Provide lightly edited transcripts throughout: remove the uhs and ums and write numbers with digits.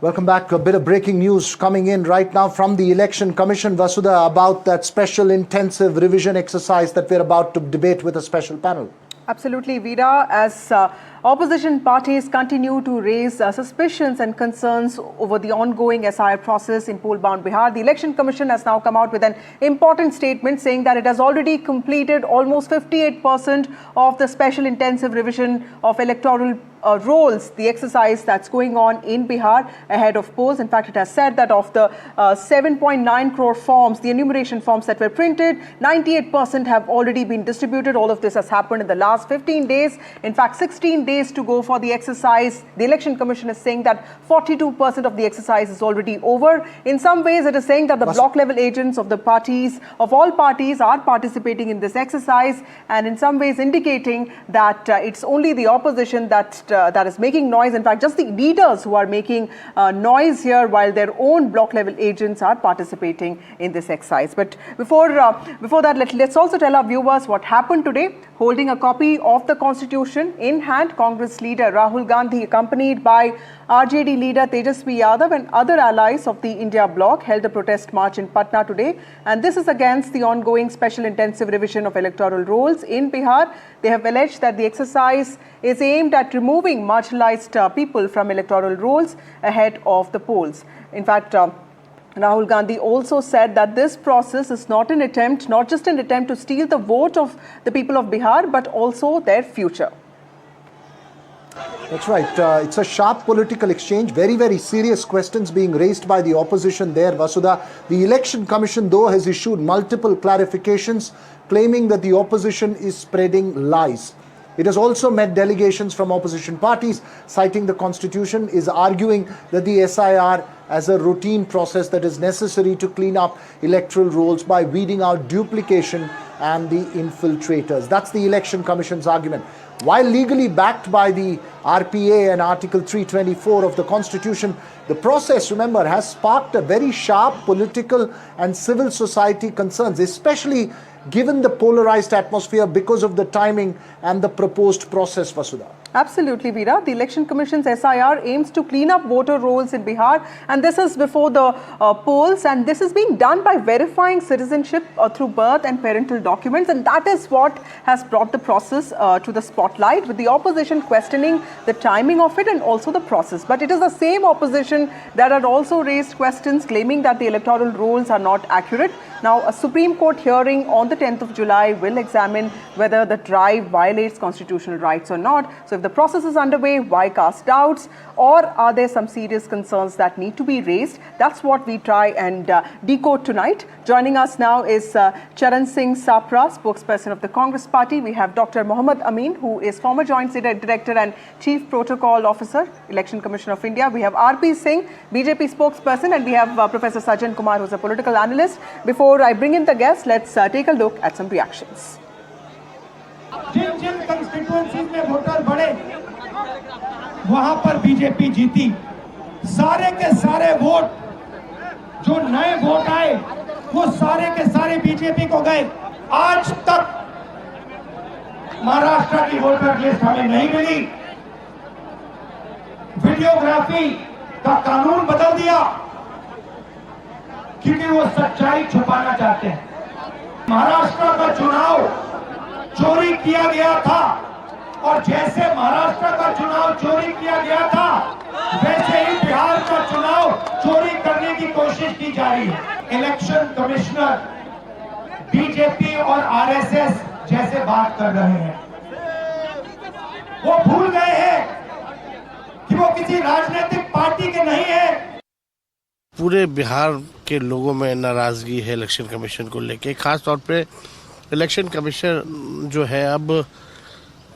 Welcome back. A bit of breaking news coming in right now from the Election Commission, Vasudha, about that special intensive revision exercise that we're about to debate with a special panel. Absolutely, Veera. As opposition parties continue to raise suspicions and concerns over the ongoing SIR process in poll-bound Bihar, the Election Commission has now come out with an important statement saying that it has already completed almost 58% of the special intensive revision of electoral rolls, the exercise that's going on in Bihar ahead of polls. In fact, it has said that of the 7.9 crore forms, the enumeration forms that were printed, 98% have already been distributed. All of this has happened in the last 15 days. In fact, 16 days to go for the exercise. The Election Commission is saying that 42% of the exercise is already over. In some ways, it is saying that the block level agents of the parties, of all parties, are participating in this exercise, and in some ways indicating that it's only the opposition that is making noise. In fact, just the leaders who are making noise here, while their own block level agents are participating in this exercise. But before that, let's also tell our viewers what happened today. Holding a copy of the Constitution in hand, Congress leader Rahul Gandhi, accompanied by RJD leader Tejashwi Yadav and other allies of the India bloc, held a protest march in Patna today. And this is against the ongoing special intensive revision of electoral rolls in Bihar. They have alleged that the exercise is aimed at removing marginalised people from electoral rolls ahead of the polls. In fact, Rahul Gandhi also said that this process is not just an attempt to steal the vote of the people of Bihar, but also their future. That's right. It's a sharp political exchange. Very, very serious questions being raised by the opposition there, Vasudha. The Election Commission, though, has issued multiple clarifications, claiming that the opposition is spreading lies. It has also met delegations from opposition parties, citing the Constitution, is arguing that the SIR as a routine process that is necessary to clean up electoral rolls by weeding out duplication and the infiltrators. That's the Election Commission's argument. While legally backed by the RPA and Article 324 of the Constitution, the process, remember, has sparked a very sharp political and civil society concerns, especially given the polarized atmosphere because of the timing and the proposed process, Vasudha. Absolutely, Veera. The Election Commission's SIR aims to clean up voter rolls in Bihar, and this is before the polls, and this is being done by verifying citizenship through birth and parental documents, and that is what has brought the process to the spotlight, with the opposition questioning the timing of it and also the process. But it is the same opposition that had also raised questions claiming that the electoral rolls are not accurate. Now, a Supreme Court hearing on the 10th of July will examine whether the drive violates constitutional rights or not. So if the process is underway, why cast doubts? Or are there some serious concerns that need to be raised? That's what we try and decode tonight. Joining us now is Charan Singh Sapra, spokesperson of the Congress Party. We have Dr. Mohammad Amin, who is former Joint Director and Chief Protocol Officer, Election Commission of India. We have RP Singh, BJP spokesperson, and we have Professor Sajjan Kumar, who's a political analyst. Before I bring in the guests, let's take a look at some reactions. जिन constituencies में voter बढ़े वहां पर BJP जीती। सारे के सारे vote जो नए वोट आए वो सारे के सारे बीजेपी को गए। आज तक महाराष्ट्र की वोटर लिस्ट हमें नहीं मिली। वीडियोग्राफी का कानून बदल दिया क्योंकि वो सच्चाई छुपाना चाहते हैं। महाराष्ट्र का चुनाव चोरी किया गया था, और जैसे महाराष्ट्र का चुनाव चोरी किया गया था, वैसे ही बिहार का चुनाव चोरी करने की कोशिश की जा रही है। इलेक्शन कमिश्नर बीजेपी और आरएसएस जैसे बात कर रहे हैं, वो भूल गए हैं कि वो किसी राजनीतिक पार्टी के नहीं है। पूरे बिहार के लोगों में नाराजगी है इलेक्शन कमीशन को लेके। खास तौर पे इलेक्शन कमीशन जो है अब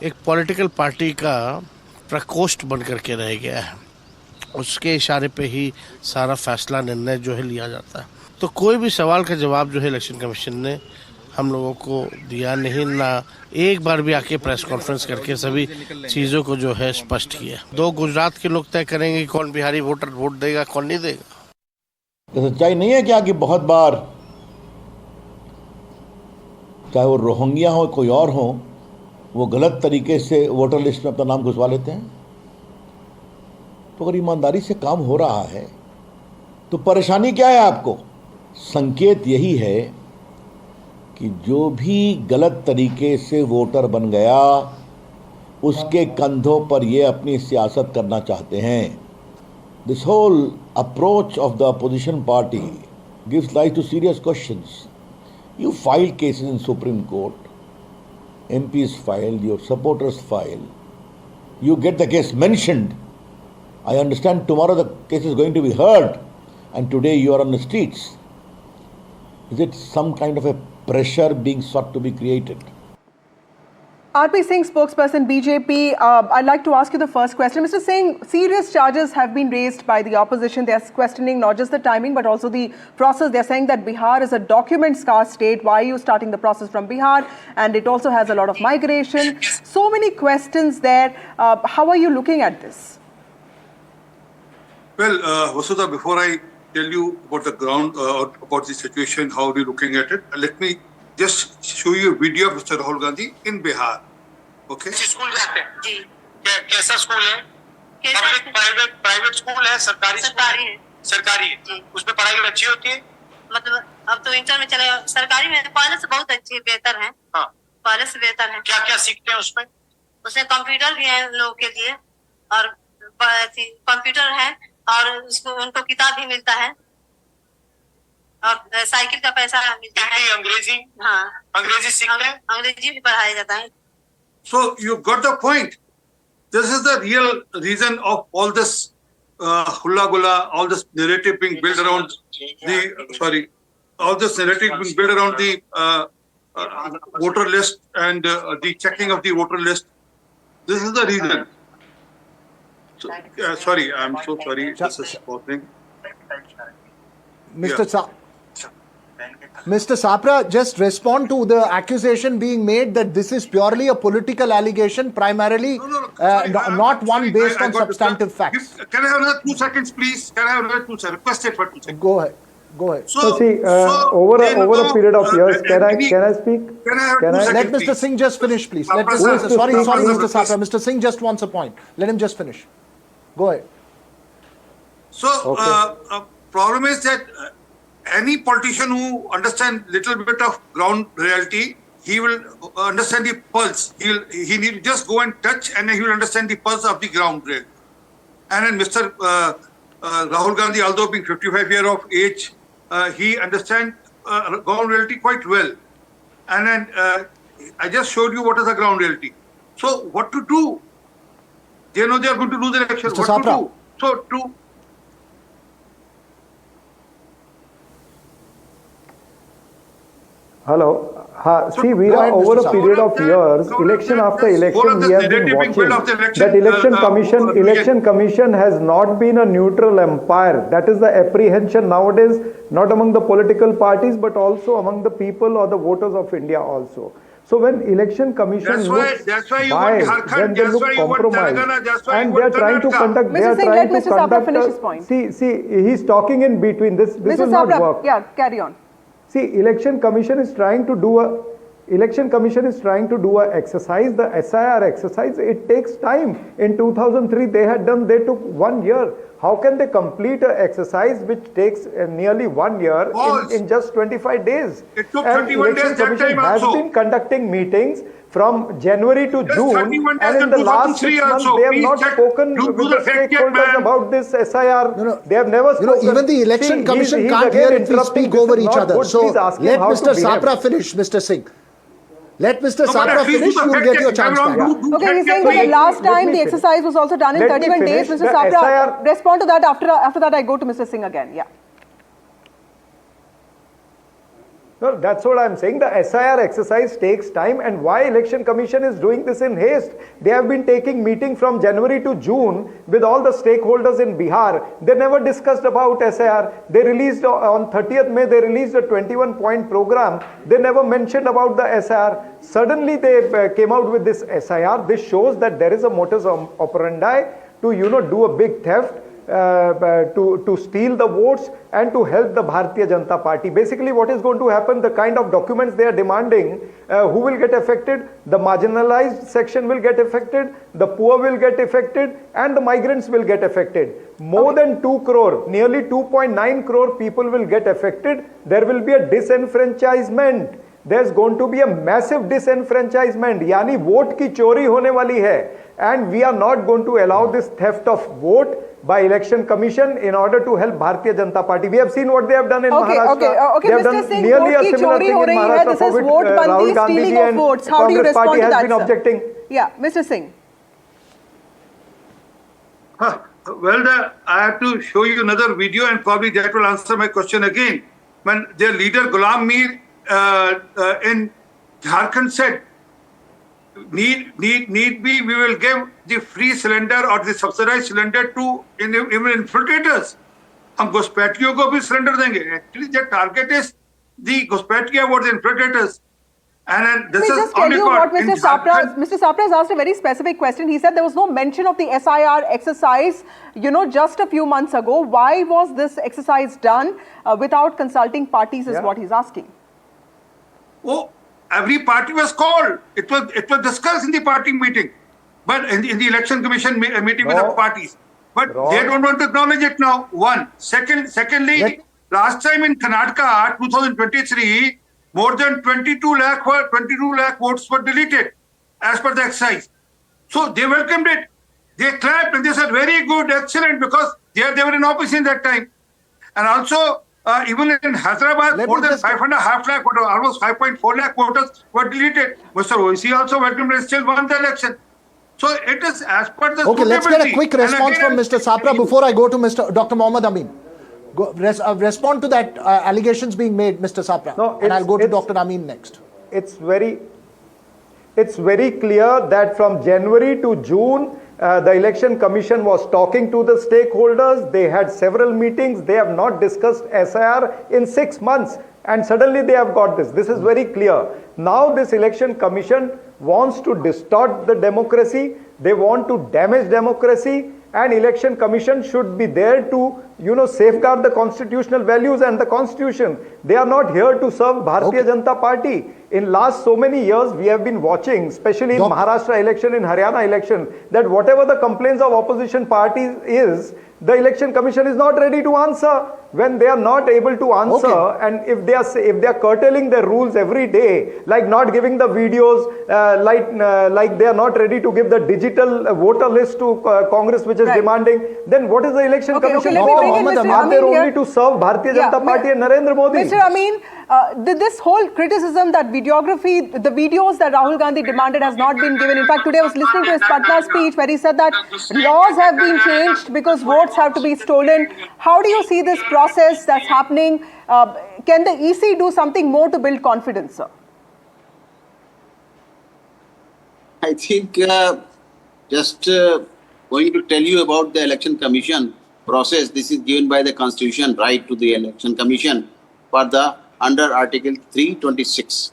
एक पॉलिटिकल पार्टी का प्रकोष्ठ बन करके रह गया है। उसके इशारे पे ही सारा फैसला निर्णय जो है लिया जाता है। तो कोई भी सवाल का जवाब जो है इलेक्शन कमीशन ने हम लोगों को दिया नहीं, ना एक बार भी आके प्रेस कॉन्फ्रेंस करके सभी चीज़ों को जो है स्पष्ट किया। 2 गुजरात के लोग तय करेंगे कौन बिहारी वोटर वोट देगा कौन नहीं देगा। सच्चाई नहीं है क्या कि बहुत बार चाहे वो रोहिंग्या हो कोई और हो, वो गलत तरीके से वोटर लिस्ट में अपना नाम घुसवा लेते हैं। तो अगर ईमानदारी से काम हो रहा है तो परेशानी क्या है आपको? संकेत यही है कि जो भी गलत तरीके से वोटर बन गया उसके कंधों पर ये अपनी सियासत करना चाहते हैं. This whole approach of the opposition party gives rise to serious questions. You file cases in Supreme Court, MPs file, your supporters file, you get the case mentioned. I understand tomorrow the case is going to be heard and today you are on the streets. Is it some kind of a pressure being sought to be created? RP Singh, spokesperson BJP, I'd like to ask you the first question. Mr. Singh, serious charges have been raised by the opposition. They're questioning not just the timing but also the process. They're saying that Bihar is a document-scarce state. Why are you starting the process from Bihar? And it also has a lot of migration. So many questions there. How are you looking at this? Well, Vasudha, before I tell you about the ground, about the situation, how we're looking at it, let me just show you a video of Mr. Rahul Gandhi in Bihar. Okay? School जाते हैं जी. कैसा school है? Public private school है, सरकारी है. सरकारी है. उसमें पढ़ाई अच्छी होती है. मतलब अब तो इंटर में चले, सरकारी में पहले से बहुत अच्छी बेहतर है. हाँ. पहले से बेहतर है. क्या क्या सीखते हैं उसमें? उसमें कंप्यूटर भी है लोगों के लिए और कंप्यूटर है और उसको उनको किताब भी मिलता है और साइकिल का पैसा मिलता है. अंग्रेजी. हाँ, अंग्रेजी सीखते हैं. अंग्रेजी भी पढ़ाया जाता है. So you got the point. This is the real reason of all this hulla gulla, all this narrative being built around all this narrative being built around the voter list and the checking of the voter list. This is the reason. So, sorry, I'm so sorry. This is bothering. Mr. Sapra, just respond to the accusation being made that this is purely a political allegation, primarily not one based on substantive facts. Can I have another 2 seconds, please? Can I have another 2 seconds? Requested for 2 seconds. Go ahead. Go ahead. So see, over a period of years, can I speak? Let Mr. Singh just finish, please. Sorry, Mr. Sapra. Mr. Singh just wants a point. Let him just finish. Go ahead. So, problem is that any politician who understands little bit of ground reality, he will understand the pulse. He need to just go and touch, and he will understand the pulse of the ground reality. And then Mr. Rahul Gandhi, although being 55 years of age, he understands ground reality quite well. And then I just showed you what is the ground reality. So what to do? They know they are going to lose the election. Mr. What Sapra. to do? So Hello. So See, we go are ahead, over Mr. a period of years, election after election, we have been watching that election commission has not been a neutral umpire. That is the apprehension nowadays, not among the political parties, but also among the people or the voters of India also. So when election commission looks biased, when they look compromised, and they are trying to conduct, Mr. Singh, let Mr. Sapra finish his point. See, he's talking in between. This Mr. will not Sapra, work. yeah, carry on. See, election commission is trying to do a exercise, the SIR exercise. It takes time. In 2003, they took 1 year. How can they complete an exercise which takes nearly 1 year in just 25 days? It took And 31 days election that commission time has also. been conducting meetings from January to Yes, June, 31 days and in in the last 6 2003 months also. they have Please not check. spoken Do with the the fact check, stakeholders man. about this SIR. No. They have never spoken. Even the election commission can't hear if we speak over each other. So let Mr. Sapra finish, Mr. Singh. Let Mr. Sapra finish, you will get your chance back. Okay, he's saying that the last time the exercise was also done in Let me 31 days. finish. Mr. The Sapra, SIR respond to that. After that, I go to Mr. Singh again. Yeah. No, that's what I'm saying. The SIR exercise takes time, and why election commission is doing this in haste? They have been taking meeting from January to June with all the stakeholders in Bihar. They never discussed about SIR. They released on 30th May, they released a 21-point program. They never mentioned about the SIR. Suddenly they came out with this SIR. This shows that there is a modus operandi to, do a big theft. to steal the votes and to help the Bharatiya Janata Party. Basically, what is going to happen, the kind of documents they are demanding, who will get affected? The marginalized section will get affected, the poor will get affected, and the migrants will get affected. More than 2 crore, nearly 2.9 crore people will get affected. There will be a disenfranchisement. There's going to be a massive disenfranchisement. यानी vote की चोरी होने वाली है. And we are not going to allow this theft of vote by election commission in order to help Bharatiya Janata Party. We have seen what they have done in Maharashtra. Okay, they have Mr. done Singh, nearly a vote की similar चोरी thing हो in रही है. Maharashtra, This for is which vote bandi, Rahul Gandhi stealing ji of and votes. How do you Congress respond Party to has that, been sir? objecting. Yeah, Mr. Singh. Well, I have to show you another video, and probably that will answer my question again. When their leader Ghulam Mir in Jharkhand said, need be, we will give the free cylinder or the subsidized cylinder to even infiltrators. हम घुसपैठियों को भी cylinder देंगे. Actually, the target is the घुसपैठिया or the infiltrators. And then this Let me is just tell on you record. what Mr. Sapra has asked a very specific question. He said there was no mention of the SIR exercise, just a few months ago. Why was this exercise done without consulting parties is what he's asking. Oh, every party was called. It was discussed in the party meeting, but in the election commission meeting with the parties. But they don't want to acknowledge it now. Secondly, last time in Karnataka, 2023, more than 22 lakh votes were deleted as per the exercise. So they welcomed it. They clapped and they said, very good, excellent, because they were in opposition that time. And also, even in Hyderabad, more than 5.5 lakh voters, almost 5.4 lakh voters were deleted. Mr. Oisi also welcomed and still won the election. So it is as per the Okay, let's get a quick response from Mr. Sapra before I go to Dr. Mohammad Amin. Respond to that allegations being made, Mr. Sapra. No, and I'll go to Dr. Amin next. It's very clear that from January to June, the election commission was talking to the stakeholders. They had several meetings. They have not discussed SIR in 6 months. And suddenly they have got this. This is very clear. Now this election commission wants to distort the democracy. They want to damage democracy. And election commission should be there to, safeguard the constitutional values and the constitution. They are not here to serve Bharatiya Janata Party. In last so many years, we have been watching, especially in Maharashtra election, in Haryana election, that whatever the complaints of opposition parties is, the election commission is not ready to answer. When they are not able to answer, and if they are curtailing their rules every day, like not giving the videos, like they are not ready to give the digital voter list to Congress, which is demanding, then what is the election commission for? Are they only to serve Bharatiya Janata Party and Narendra Modi? Mr. Amin, this whole criticism that videography, the videos that Rahul Gandhi demanded has not been given. In fact, today I was listening to his Patna speech where he said that laws have been changed because votes have to be stolen. How do you see this process that's happening? Can the EC do something more to build confidence, sir? I think just going to tell you about the election commission process. This is given by the constitution right to the election commission for the under Article 326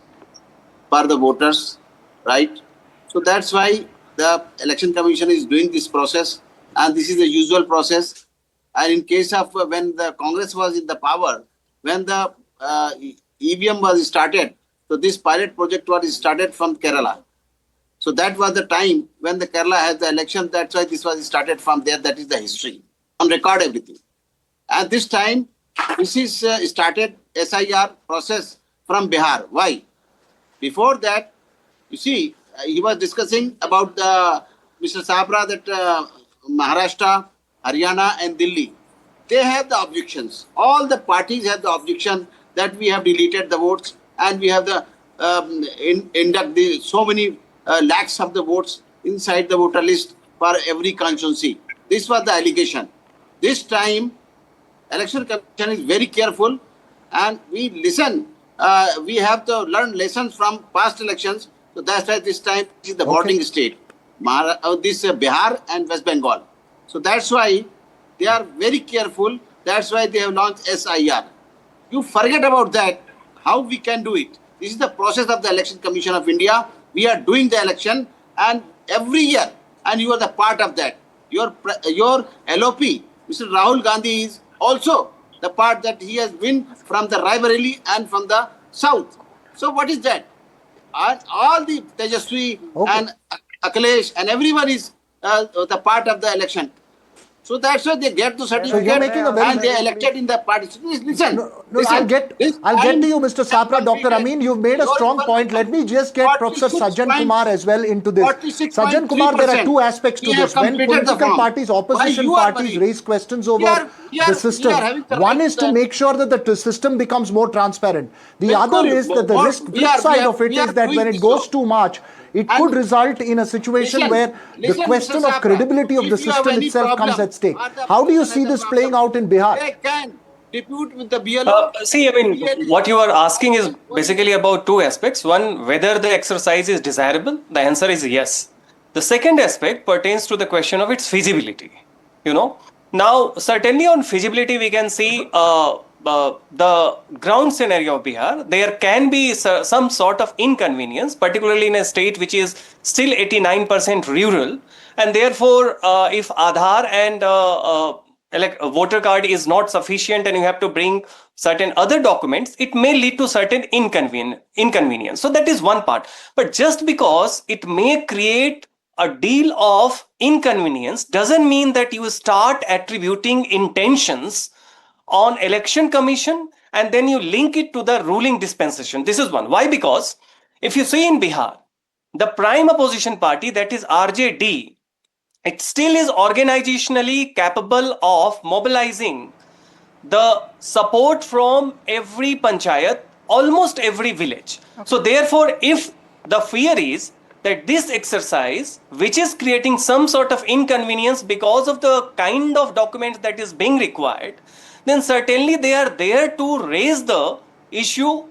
for the voters, right? So that's why the election commission is doing this process, and this is the usual process. And in case of when the Congress was in the power, when the EVM was started, so this pilot project was started from Kerala. So that was the time when the Kerala had the election. That's why this was started from there. That is the history. On record everything. And this time, this is started SIR process from Bihar. Why? Before that, you see, he was discussing about the Mr. Sapra that Maharashtra, Haryana and Delhi, they have the objections. All the parties have the objection that we have deleted the votes and we have the induct so many lakhs of the votes inside the voter list for every constituency. This was the allegation. This time, election commission is very careful and we listen. We have to learn lessons from past elections. So that's why this time is the voting state, Bihar and West Bengal. So that's why they are very careful. That's why they have launched SIR. You forget about that, how we can do it. This is the process of the Election Commission of India. We are doing the election and every year, and you are the part of that. Your LOP, Mr. Rahul Gandhi is also the part that he has win from the Raebareli and from the south. So what is that? All the Tejashwi and Akhilesh and everyone is the part of the election. So that's why they get the certificate and they elected in the party. Listen, listen. I'll get to you, Mr. Sapra. Dr. Amin, you've made a strong point. Let me just get Professor Sajjan Kumar as well into this. Sajjan Kumar, there are two aspects to this. When political parties, opposition parties raise questions over the system, one is to make sure that the system becomes more transparent. The other is that the flip side of it is that when it goes too much, it could result in a situation where the question of credibility of the system itself comes at stake. How do you see this playing out in Bihar? They can depute with the BLO. See, I mean, what you are asking is basically about two aspects. One, whether the exercise is desirable. The answer is yes. The second aspect pertains to the question of its feasibility. Now, certainly on feasibility, we can see the ground scenario of Bihar. There can be some sort of inconvenience, particularly in a state which is still 89% rural, and therefore if Aadhaar and voter card is not sufficient and you have to bring certain other documents, it may lead to certain inconvenience. So that is one part. But just because it may create a deal of inconvenience doesn't mean that you start attributing intentions on election commission and then you link it to the ruling dispensation. This is one. Why? Because if you see in Bihar, the prime opposition party, that is RJD, it still is organizationally capable of mobilizing the support from every panchayat, almost every village. Okay. So therefore, if the fear is that this exercise, which is creating some sort of inconvenience because of the kind of documents that is being required, then certainly they are there to raise the issue,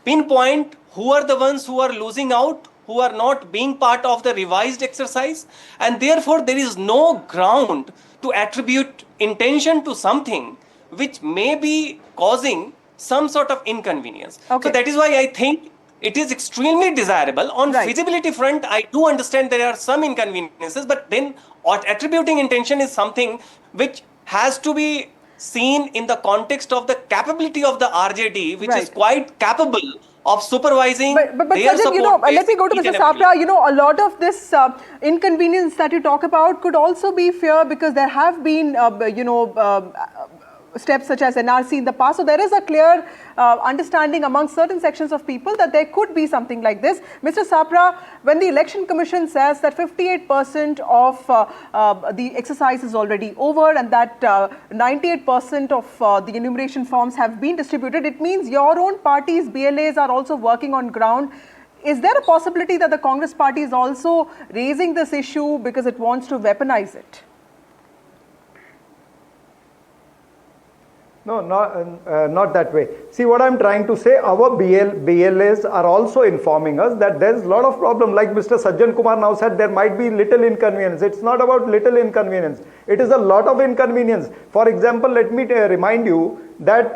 pinpoint who are the ones who are losing out, who are not being part of the revised exercise, and therefore there is no ground to attribute intention to something which may be causing some sort of inconvenience. Okay. So that is why I think it is extremely desirable. On feasibility front, I do understand there are some inconveniences, but then attributing intention is something which has to be seen in the context of the capability of the RJD, which is quite capable of supervising. But Sajjan, let me go to Mr. Sapra. A lot of this inconvenience that you talk about could also be fear because there have been, steps such as NRC in the past. So there is a clear understanding among certain sections of people that there could be something like this. Mr. Sapra, when the Election Commission says that 58% of the exercise is already over and that 98% of the enumeration forms have been distributed, it means your own party's BLAs are also working on ground. Is there a possibility that the Congress party is also raising this issue because it wants to weaponize it? No, not that way. See, what I'm trying to say, our BLAs are also informing us that there's a lot of problem. Like Mr. Sajjan Kumar now said, there might be little inconvenience. It's not about little inconvenience. It is a lot of inconvenience. For example, let me remind you that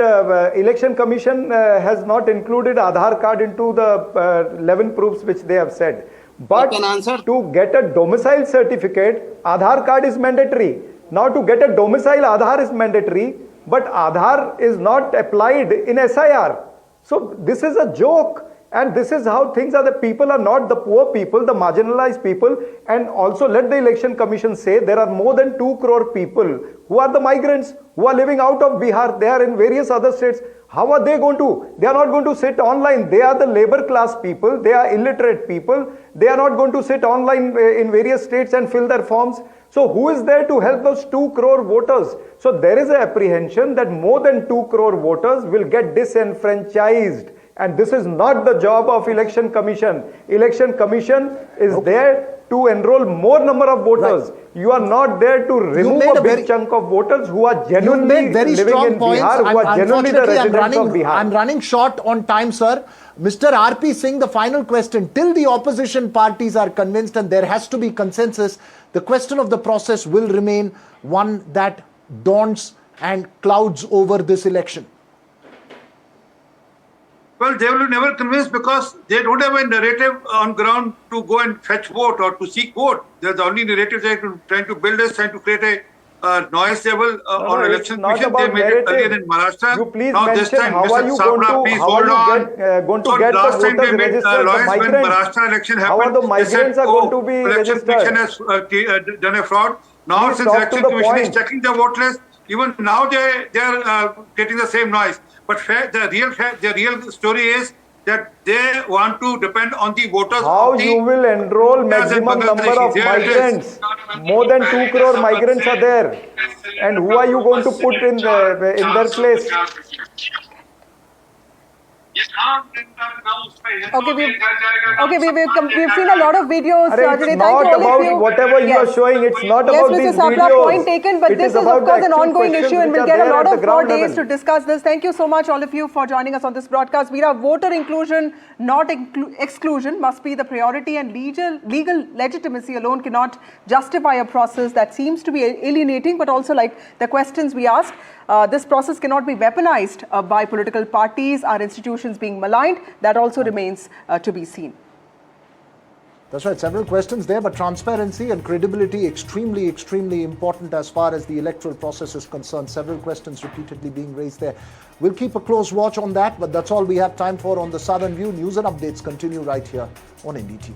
Election Commission has not included Aadhaar card into the 11 proofs which they have said. But to get a domicile certificate, Aadhaar card is mandatory. Now to get a domicile, Aadhaar is mandatory. But Aadhaar is not applied in SIR. So this is a joke, and this is how things are. The people are not the poor people, the marginalized people. And also let the Election Commission say there are more than 2 crore people who are the migrants, who are living out of Bihar. They are in various other states. How are they going to? They are not going to sit online. They are the labor class people. They are illiterate people. They are not going to sit online in various states and fill their forms. So who is there to help those 2 crore voters? So there is an apprehension that more than 2 crore voters will get disenfranchised. And this is not the job of Election Commission. Election Commission is there to enroll more number of voters. You are not there to remove a big chunk of voters who are genuinely living in Bihar, who are genuinely the residents of Bihar. I'm running short on time, sir. Mr. R.P. Singh, the final question. Till the opposition parties are convinced and there has to be consensus, the question of the process will remain one that daunts and clouds over this election. Well, they will never convince because they don't have a narrative on ground to go and fetch vote or to seek vote. There's the only narrative they're trying to build is trying to create noise level on election commission. They made it earlier in Maharashtra. You please now mention this time, how Mr. are you Sabra, going to, please how hold are on. you going to So get the last time voters they made registered, the noise when migrants? Maharashtra election happened. How are the They said, migrants are going to be election commission registered? has done a fraud. Now Please since talk to election the commission is point. checking the vote list, even now they are getting the same noise. But the real story is that they want to depend on the voters. How of the you will enroll maximum number of migrants? More than 2 crore migrants are there. And who are you going to put in their place? Okay, we've seen a lot of videos. It's not about whatever you are showing. It's not about these Yes, Mr. Sabra, videos. point taken. But this is, of course, an ongoing issue, and we'll get a lot of more days to discuss this. Thank you so much, all of you, for joining us on this broadcast. Voter inclusion, not exclusion, must be the priority, and legal legitimacy alone cannot justify a process that seems to be alienating, but also, like the questions we asked, this process cannot be weaponized by political parties, our institutions being maligned. That also remains to be seen. That's right, several questions there, but transparency and credibility extremely, extremely important as far as the electoral process is concerned. Several questions repeatedly being raised there. We'll keep a close watch on that, but that's all we have time for on the Southern View. News and updates continue right here on NDTV.